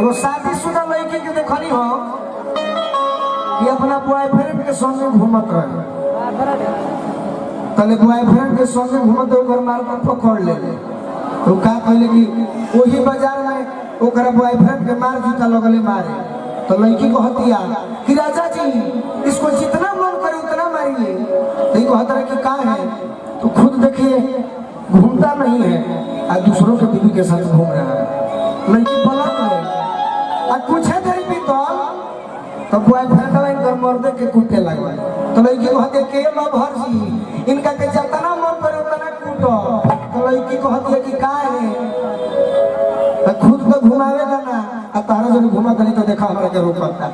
एगो शादीशुदा लड़की के देखनी हो कि अपना बॉयफ्रेंड के संग घूमत रहे, तले बॉयफ्रेंड के संग घूमत ओकर मार पर पकड़ ले तो का कहले कि वही बाजार में ओकरा बॉयफ्रेंड के मार जूता लगले मारे। तो लड़की को हतिया कि राजा जी इसको जितना मन करे उतना मारिए। तो ये कहता है कि का है तो खुद देखिए घूमता नहीं है और दूसरों के बीवी के साथ घूम रहा है। लड़की पलट गई और कुछ देर बीतल तो बॉयफ्रेंड इनकर मर्दे के कुटे लगे। तो लड़की कहते के लवर जी इनका के जितना मन करे उतना कूटो। तो लड़की कहती है कि का है तो खुद तो घुमावेगा ना और तारा जब घुमा करी तो देखा हमरा के रोकता।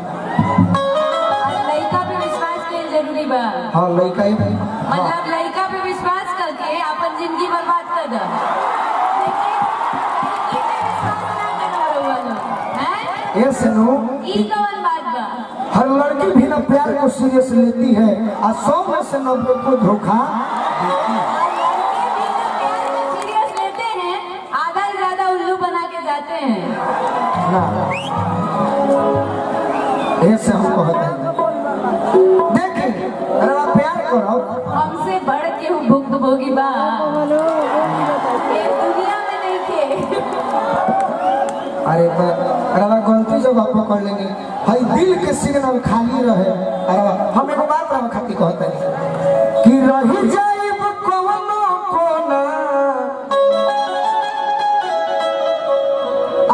लड़का पे विश्वास के जरूरी बा। हां लड़का ही मतलब लड़का पे विश्वास करके अपन जिंदगी बर्बाद कर दे। ये सुनो ई कौन बात बा? हर लड़की भी ना प्यार को सीरियस लेती है और 100 में से 90 को धोखा देती है। सीरियस लेते हैं, आधा से ज्यादा उल्लू बना के जाते हैं ना। ऐसे हम कहते हैं देखिए अरे प्यार करो हमसे बढ़ के हूँ भुक्तभोगी बा ये दुनिया में नहीं थे। अरे तो अरे गलती जब आप पकड़ लेंगे भाई दिल के सिग्नल खाली रहे। अरे हम एगो बात रहा खाती कहते हैं कि रही जाइब कवनो कोना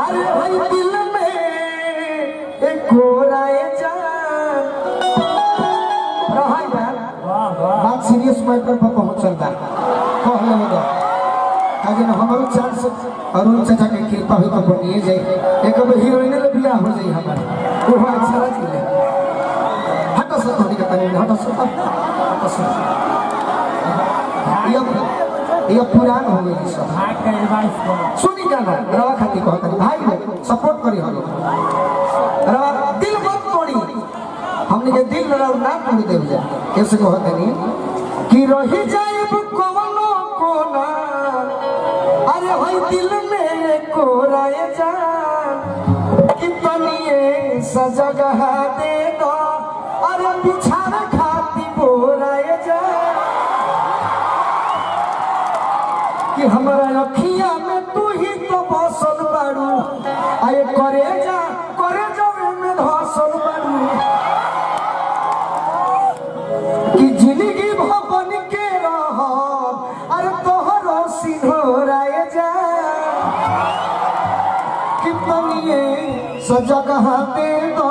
अरे भाई दिल में एक गोराए जान रहा यार बात सीरियस मैटर पर पहुंचल बा कह ले आगे ना हमारे चांस अरुण चाचा के कृपा हुई तो बनिए जाए एक अब हीरोइन ले बियाह हो जाए हमारे वो अच्छा लगे। हटो सब थोड़ी का तनी हटो सब ये पुरान हो गई सब सुनी गाना रवा खाती कहता भाई सपोर्ट करी हम रवा दिल मत तोड़ी हमने के दिल रवा ना तोड़ दे जा कैसे कहता नहीं कि रही जाए कवनो कोना अरे भाई दिल में कोराए जान कि तनिए सजगह दे दो अरे बिछाना खाती बोराए जान कि हमारा अखिया में तू ही तो बसल बाड़ू आए करे जा में धसल बाड़ू कि जिंदगी भवन के रह अरे तोहरो सिंहोराए जा कि बनिए सजगह दे दो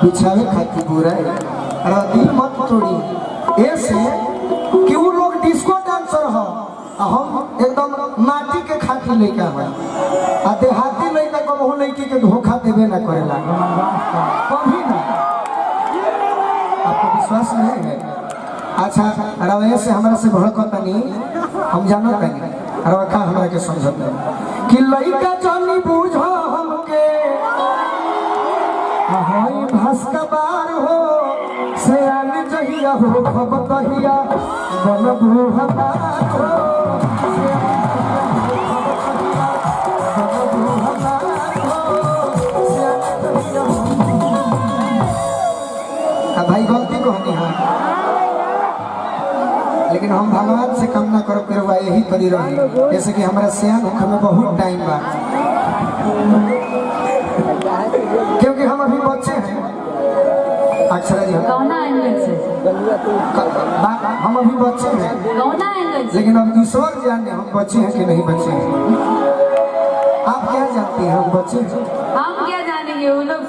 बिछावे खाती बुराई। अरे दिल मत तोड़ी ऐसे कि वो लोग डिस्को डांसर हो हम एकदम माटी के खाती लड़का है आ देहाती लड़का को बहु लड़की के धोखा देवे ना करेला कभी ना। आपको विश्वास नहीं है? अच्छा रवैया से हमारा से भड़कता नहीं हम जानो नहीं रवा का हमारा के समझता कि लड़का जानी बूझो हमके हाय भास्कर बार हो से आने जहिया हो खबतहिया बनबू हमार हो भाई गलती कहनी है लेकिन हम भगवान से कामना करो कि रवा यही करी रही जैसे कि हमारा सियान होखे में बहुत टाइम बा क्योंकि हम अभी बच्चे हैं। अक्षरा जी हम अभी बच्चे हैं लेकिन अब ईश्वर जाने हम बच्चे हैं कि नहीं बच्चे हैं। आप क्या जानते हैं हम बच्चे हैं? हम क्या जानेंगे वो लोग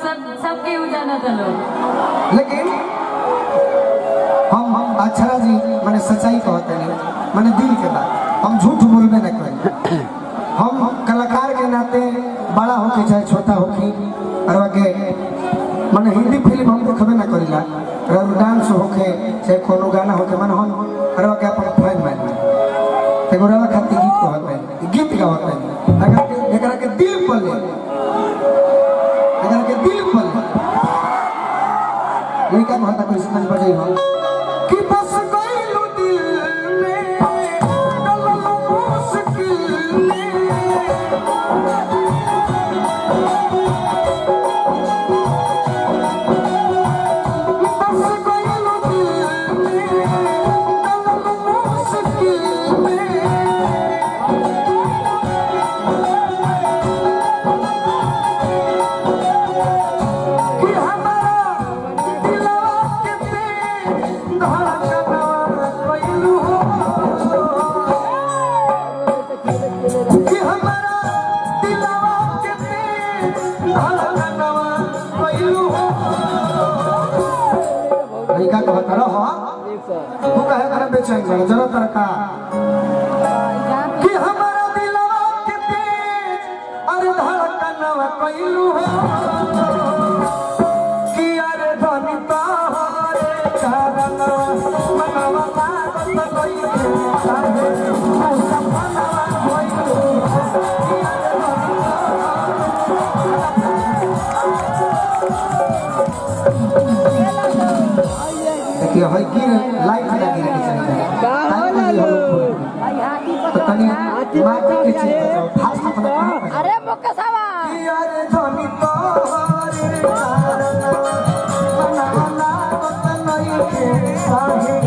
सबके हो जाना था लोग। लेकिन हम अक्षरा जी मैंने सच्चाई कहते नहीं मैंने दिल के बात हम झूठ बोलबे न करें। हम कलाकार के नाते बड़ा होके चाहे छोटा होके और के मैंने हिंदी फिल्म हम देखबे न करिला डांस होके चाहे कोनो गाना होके मन हम और के अपन फैन मान एगो रवा खाती गीत कहते हैं गीत गाते हैं अगर एकरा के दिल पर ले एकरा के दिल पर ले लड़का कहता कोई समझ बजे हो कि बस गइलू दिल में डलल मुश्किल में लड़का कहता रहो तू कहे करे बेचैन कर जरा तरका कि हमारा दिलवा के तेज अरे धड़कनवा कइलू हो कि अरे धनी तोहरे कारण मनवा लागत गइल काहे सपनवा होइलू देखिए है कि लाइट लगी रहनी चाहिए तो तनी माटी के चीज फास्ट अपना अरे मुकसवा अरे धनी तोहरे कारण मनवा लागत नहीं के काहे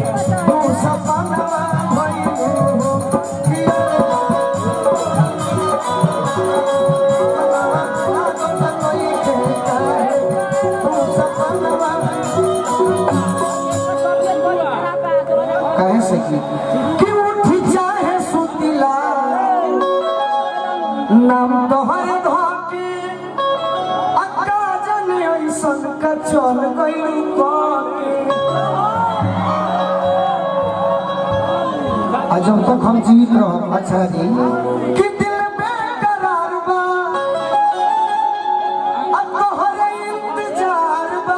तू सपनवा होइलू कि अरे मनवा लागत नहीं के काहे तू सपनवा कहे से कि उठ जाए सुतिला नाम तोहर धोके अक्का जने ऐसन का चल गइल कोके जब तक हम जीवित रहब अच्छा जी कि दिल बेकरार बा तोहर इंतजार बा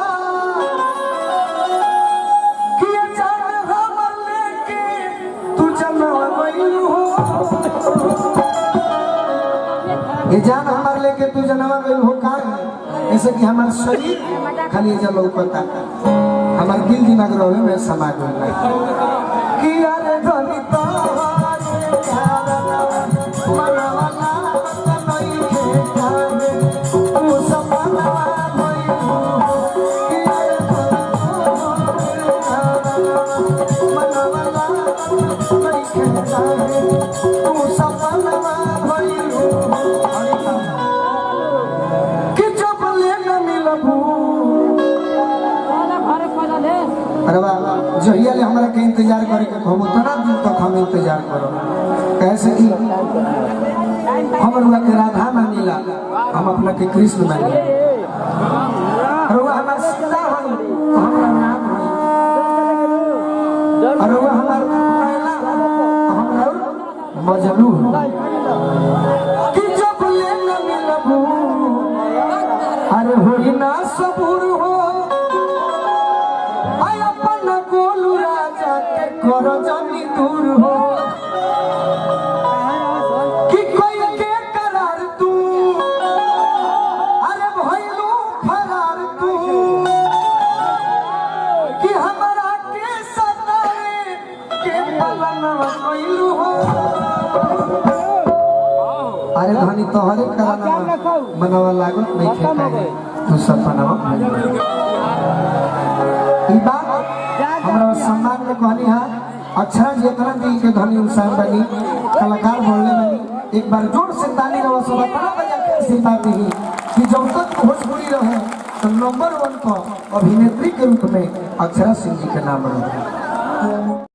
कि जान हमर लेके तू जनवा गइल हो ये जान हमार लेके तू जनवा गइल हो का ऐसे कि हमार शरीर खाली जल लौकता हमार दिल दिमाग रहे में समा गइल कि अरे धनी तोहरे कारण मनवा लागत नहीं के काहे तू सपनवा होइलू कि अरे धनी तोहरे कारण मनवा लागत नहीं के काहे तू सपनवा होइलू कि जब ले न मिलबू अरे वाह जहिया ले हमरा के इंतजार करे के हम उतना दिन तक हम इंतजार करो कैसे कि हम रुआ के राधा मानिला हम अपना के कृष्ण मानिला रुआ हमार सीता हई हमरा नाम हई रुआ हमार पहला हमरा मजनू कि जब ले न मिलबू अरे होई ना सबूर हो आय अपन गोलू राजा के कर जमी दूर हो कि कोई के करार तू अरे भइलू फरार तू कि हमरा के सतावे के पलनवा कइलू हो अरे धनी तोहरे कारण मनवा लागत नहीं के काहे तू सपनवा ई बात हमरा सम्मान में कहनी है अक्षरा जी इतना दिल के धनी इंसान बनी कलाकार बोलने बनी एक बार जोर से ताली रवा सब बड़ा बजा के आशीर्वाद दी कि जब तक भोजपुरी रहे तो नंबर 1 पर अभिनेत्री के रूप में अक्षरा सिंह जी के नाम रहे।